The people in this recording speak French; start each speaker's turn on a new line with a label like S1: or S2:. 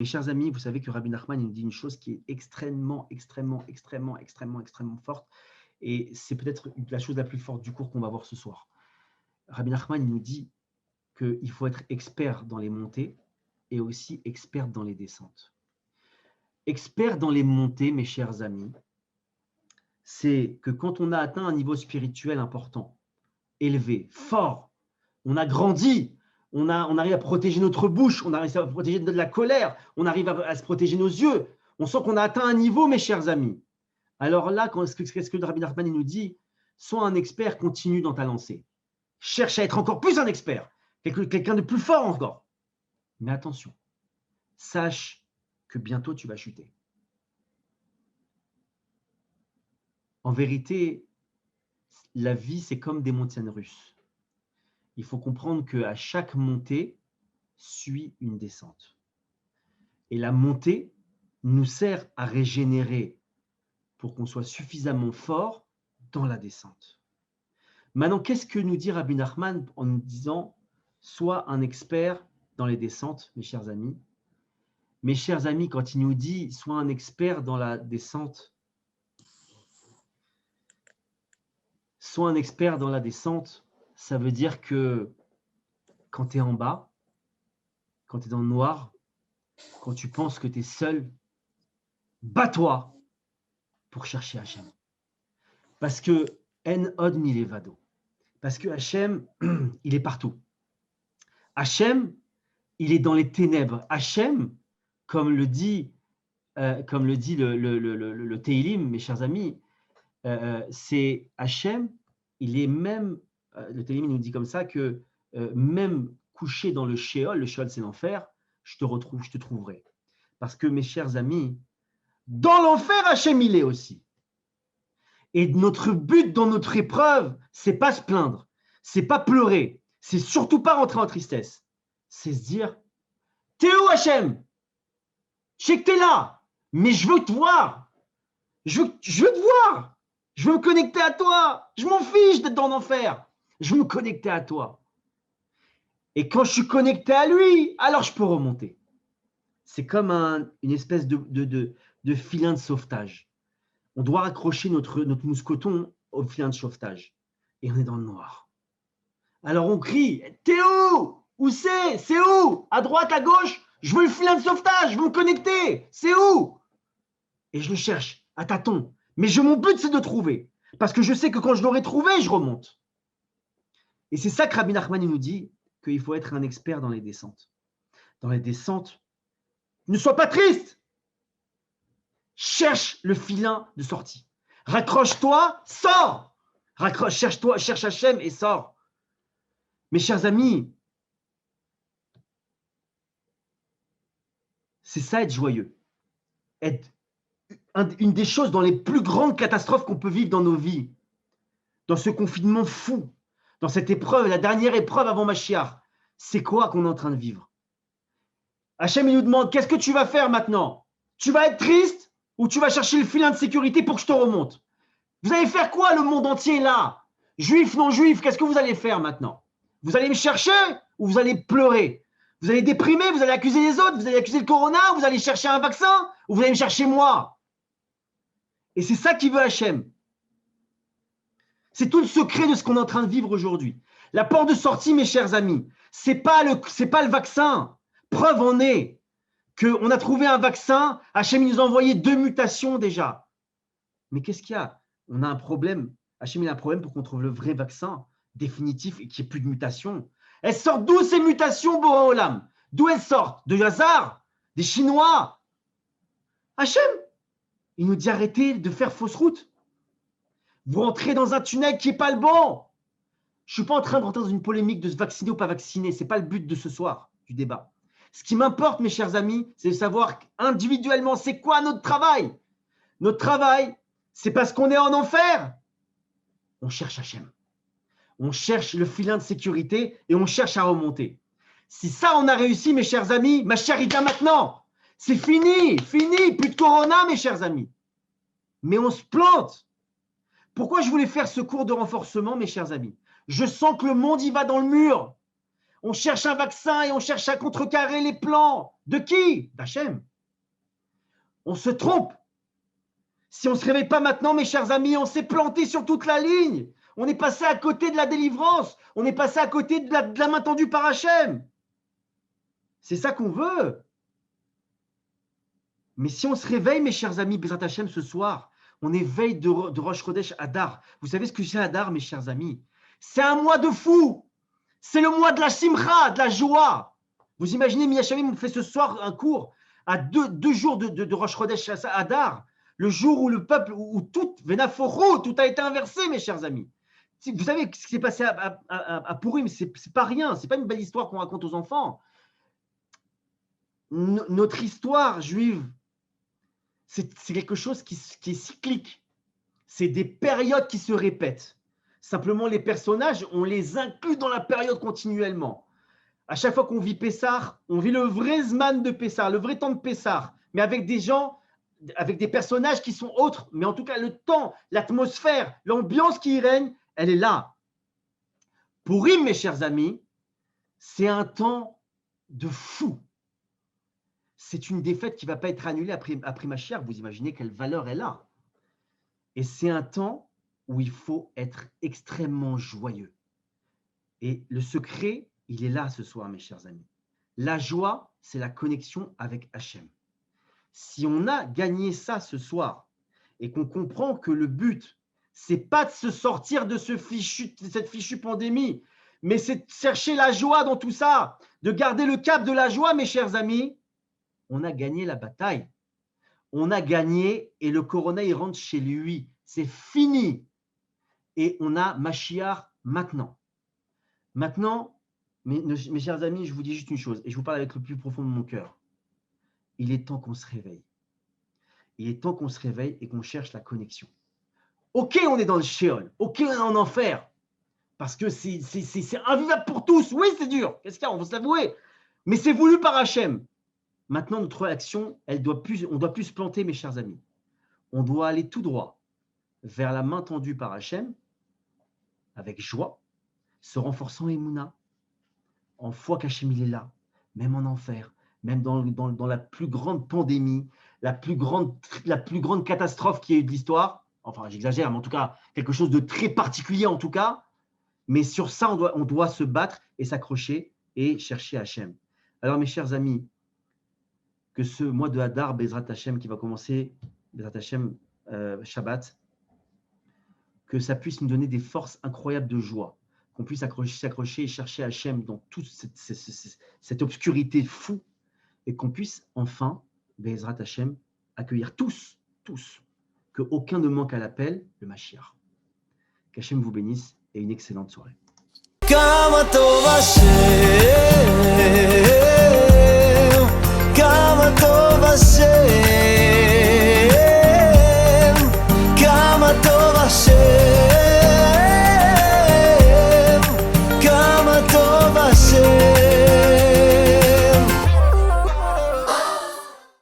S1: Mes chers amis, vous savez que Rabbi Nachman nous dit une chose qui est extrêmement forte, et c'est peut-être la chose la plus forte du cours qu'on va voir ce soir. Rabbi Nachman nous dit qu'il faut être expert dans les montées et aussi expert dans les descentes. Expert dans les montées, mes chers amis, c'est que quand on a atteint un niveau spirituel important, élevé, fort, on a grandi, on arrive à protéger notre bouche, on arrive à protéger de la colère, on arrive à se protéger nos yeux. On sent qu'on a atteint un niveau, mes chers amis. Alors là, qu'est-ce que Rabbi Nachman nous dit? Sois un expert, continue dans ta lancée. Cherche à être encore plus un expert, quelqu'un de plus fort encore. Mais attention, sache que bientôt tu vas chuter. En vérité, la vie, c'est comme des montagnes russes. Il faut comprendre qu'à chaque montée suit une descente. Et la montée nous sert à régénérer pour qu'on soit suffisamment fort dans la descente. Maintenant, qu'est-ce que nous dit Rabbi Nachman en nous disant « Sois un expert dans les descentes, mes chers amis ». Mes chers amis, quand il nous dit « Sois un expert dans la descente », sois un expert dans la descente, ça veut dire que quand tu es en bas, quand tu es dans le noir, quand tu penses que tu es seul, bats-toi pour chercher Hachem. Parce que En Od Milevado. Parce que Hachem, il est partout. Hachem, il est dans les ténèbres. Hachem, comme le dit le Teilim, mes chers amis, c'est Hachem, il est même, le Teilim nous dit comme ça que même couché dans le Sheol c'est l'enfer, je te trouverai. Parce que mes chers amis, dans l'enfer, Hachem il est aussi. Et notre but dans notre épreuve, c'est pas se plaindre, c'est pas pleurer, c'est surtout pas rentrer en tristesse. C'est se dire, t'es où Hachem? Je sais que t'es là, mais je veux te voir. Je veux te voir. Je veux me connecter à toi. Je m'en fiche d'être dans l'enfer. Je veux me connecter à toi. Et quand je suis connecté à lui, alors je peux remonter. C'est comme une espèce de filin de sauvetage. On doit raccrocher notre mousqueton au filin de sauvetage. Et on est dans le noir. Alors on crie, t'es où? Où c'est? C'est où? À droite, à gauche? Je veux le filin de sauvetage, je veux me connecter. C'est où? Et je le cherche à tâtons. Mais mon but, c'est de trouver. Parce que je sais que quand je l'aurai trouvé, je remonte. Et c'est ça que Rabbi Nachman nous dit, qu'il faut être un expert dans les descentes. Dans les descentes, ne sois pas triste. Cherche le filin de sortie. Raccroche-toi, sors. Cherche Hachem et sors. Mes chers amis, c'est ça être joyeux. Une des choses dans les plus grandes catastrophes qu'on peut vivre dans nos vies, dans ce confinement fou, dans cette épreuve, la dernière épreuve avant Mashiach, c'est quoi qu'on est en train de vivre? Hachem, il nous demande, qu'est-ce que tu vas faire maintenant? Tu vas être triste ou tu vas chercher le filin de sécurité pour que je te remonte? Vous allez faire quoi, le monde entier là? Juif, non juif, qu'est-ce que vous allez faire maintenant? Vous allez me chercher ou vous allez pleurer? Vous allez déprimer, vous allez accuser les autres, vous allez accuser le corona, vous allez chercher un vaccin ou vous allez me chercher moi? Et c'est ça qui veut Hachem. C'est tout le secret de ce qu'on est en train de vivre aujourd'hui. La porte de sortie, mes chers amis, c'est pas le vaccin. Preuve en est qu'on a trouvé un vaccin. Hachem nous a envoyé 2 mutations déjà. Mais qu'est-ce qu'il y a? On a un problème. Hachem a un problème pour qu'on trouve le vrai vaccin définitif et qu'il n'y ait plus de mutations. Elles sortent d'où ces mutations, Boré Olam? D'où elles sortent? De hasard? Des Chinois? Hachem, il nous dit arrêtez de faire fausse route. Vous rentrez dans un tunnel qui n'est pas le bon. Je ne suis pas en train de rentrer dans une polémique de se vacciner ou pas vacciner. Ce n'est pas le but de ce soir, du débat. Ce qui m'importe, mes chers amis, c'est de savoir individuellement, c'est quoi notre travail. Notre travail, c'est parce qu'on est en enfer. On cherche Hachem. On cherche le filin de sécurité et on cherche à remonter. Si ça, on a réussi, mes chers amis, ma chère, il vient maintenant. C'est fini, plus de corona, mes chers amis. Mais on se plante. Pourquoi je voulais faire ce cours de renforcement, mes chers amis? Je sens que le monde y va dans le mur. On cherche un vaccin et on cherche à contrecarrer les plans. De qui? D'Hachem. On se trompe. Si on ne se réveille pas maintenant, mes chers amis, on s'est planté sur toute la ligne. On est passé à côté de la délivrance. On est passé à côté de la main tendue par Hachem. C'est ça qu'on veut. Mais si on se réveille, mes chers amis, Bezrat Hachem, ce soir, on est veille de Rosh Chodesh Adar. Vous savez ce que c'est Adar, mes chers amis? C'est un mois de fou. C'est le mois de la simcha, de la joie. Vous imaginez, Miachemim, on fait ce soir un cours à deux jours de Rosh Chodesh Adar, le jour où le peuple, où tout, Venaforo, tout a été inversé, mes chers amis. Vous savez ce qui s'est passé à Purim, c'est pas rien, c'est pas une belle histoire qu'on raconte aux enfants. Notre histoire juive, c'est quelque chose qui est cyclique. C'est des périodes qui se répètent. Simplement, les personnages, on les inclut dans la période continuellement. À chaque fois qu'on vit Pessah, on vit le vrai Zman de Pessah, le vrai temps de Pessah, mais avec des gens, avec des personnages qui sont autres. Mais en tout cas, le temps, l'atmosphère, l'ambiance qui y règne, elle est là. Purim, mes chers amis, c'est un temps de fou. C'est une défaite qui ne va pas être annulée après Mashiach. Vous imaginez quelle valeur elle a. Et c'est un temps où il faut être extrêmement joyeux. Et le secret, il est là ce soir, mes chers amis. La joie, c'est la connexion avec Hachem. Si on a gagné ça ce soir et qu'on comprend que le but, c'est pas de se sortir de cette fichue pandémie, mais c'est de chercher la joie dans tout ça, de garder le cap de la joie, mes chers amis, on a gagné la bataille. On a gagné et le corona, il rentre chez lui. C'est fini. Et on a Mashiach maintenant. Maintenant, mes chers amis, je vous dis juste une chose, et je vous parle avec le plus profond de mon cœur. Il est temps qu'on se réveille. Il est temps qu'on se réveille et qu'on cherche la connexion. Ok, on est dans le Sheol. Ok, on est en enfer. Parce que c'est invivable pour tous. Oui, c'est dur. Qu'est-ce qu'il y a? On va se l'avouer. Mais c'est voulu par Hachem. Maintenant, notre action, on ne doit plus se planter, mes chers amis. On doit aller tout droit vers la main tendue par Hachem, avec joie, se renforçant Emouna, en foi qu'Hachem il est là, même en enfer, même dans la plus grande pandémie, la plus grande catastrophe qui ait eu de l'histoire. Enfin, j'exagère, mais en tout cas, quelque chose de très particulier en tout cas. Mais sur ça, on doit se battre et s'accrocher et chercher Hachem. Alors, mes chers amis, que ce mois de Hadar, Bezrat Hachem, qui va commencer, Bezrat Hachem, Shabbat, que ça puisse nous donner des forces incroyables de joie, qu'on puisse s'accrocher et chercher Hachem dans toute cette obscurité fou, et qu'on puisse enfin, Bezrat Hachem, accueillir tous, qu'aucun ne manque à l'appel, le Mashiach. Qu'Hachem vous bénisse et une excellente soirée. כמה טוב השם